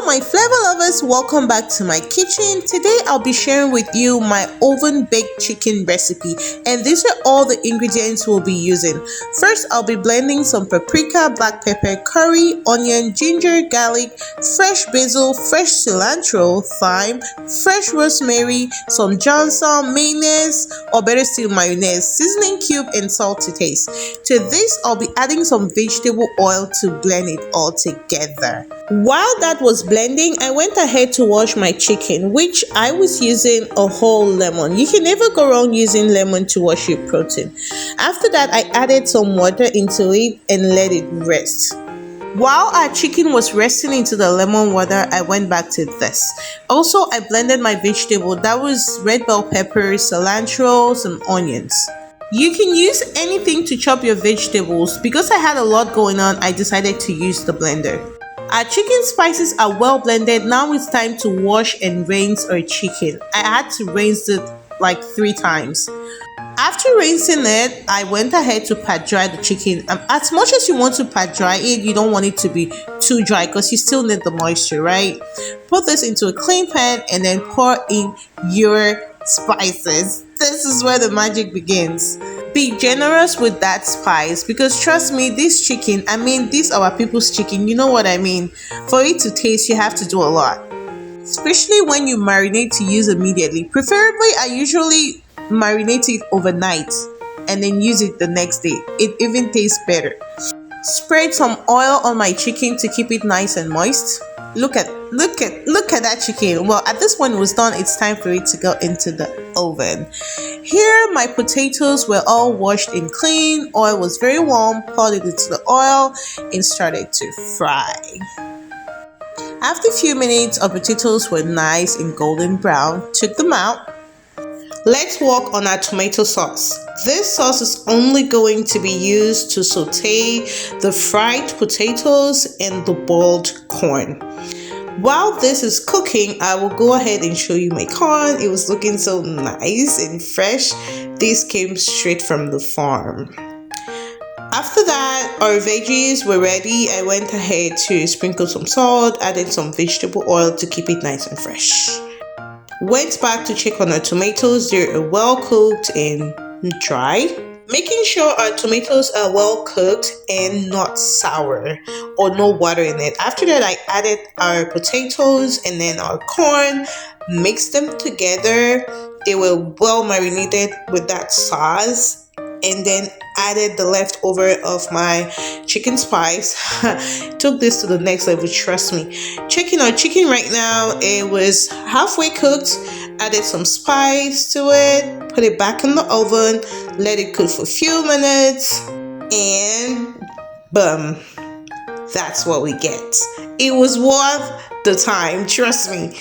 Hello my flavor lovers, welcome back to my kitchen. Today I'll be sharing with you my oven baked chicken recipe, and these are all the ingredients we'll be using. First, I'll be blending some paprika, black pepper, curry, onion, ginger, garlic, fresh basil, fresh cilantro, thyme, fresh rosemary, some Johnson mayonnaise, or better still mayonnaise, seasoning cube, and salt to taste. To this, I'll be adding some vegetable oil to blend it all together. While that was blending, I went ahead to wash my chicken, which I was using a whole lemon. You can never go wrong using lemon to wash your protein. After that, I added some water into it and let it rest. While our chicken was resting into the lemon water, I went back to this. Also, I blended my vegetable. That was red bell peppers, cilantro, some onions. You can use anything to chop your vegetables. Because I had a lot going on, I decided to use the blender. Our chicken spices are well blended. Now it's time to wash and rinse our chicken. I had to rinse it like 3 times. After rinsing it, I went ahead to pat dry the chicken. As much as you want to pat dry it, you don't want it to be too dry because you still need the moisture, right? Put this into a clean pan and then pour in your spices. This is where the magic begins. Be generous with that spice because trust me, this chicken, this our people's chicken, you know what I mean. For it to taste, you have to do a lot. Especially when you marinate to use immediately. Preferably, I usually marinate it overnight and then use it the next day. It even tastes better. Spread some oil on my chicken to keep it nice and moist. Look at that chicken. Well, at this point it was done. It's time for it to go into the oven. Here my potatoes were all washed and clean. Oil was very warm. Poured it into the oil and started to fry. After a few minutes, our potatoes were nice and golden brown. Took them out. Let's work on our tomato sauce. This sauce is only going to be used to saute the fried potatoes and the boiled corn. While this is cooking, I will go ahead and show you my corn. It was looking so nice and fresh. This came straight from the farm. After that, our veggies were ready. I went ahead to sprinkle some salt, added some vegetable oil to keep it nice and fresh. Went back to check on our tomatoes. They are well cooked and dry. Making sure our tomatoes are well cooked and not sour or no water in it. After that, I added our potatoes and then our corn, mixed them together. They were well marinated with that sauce, and then added the leftover of my chicken spice. Took this to the next level, trust me. Checking our chicken right now, it was halfway cooked. Added some spice to it, put it back in the oven, let it cook for a few minutes, and boom, that's what we get. It was worth the time, trust me.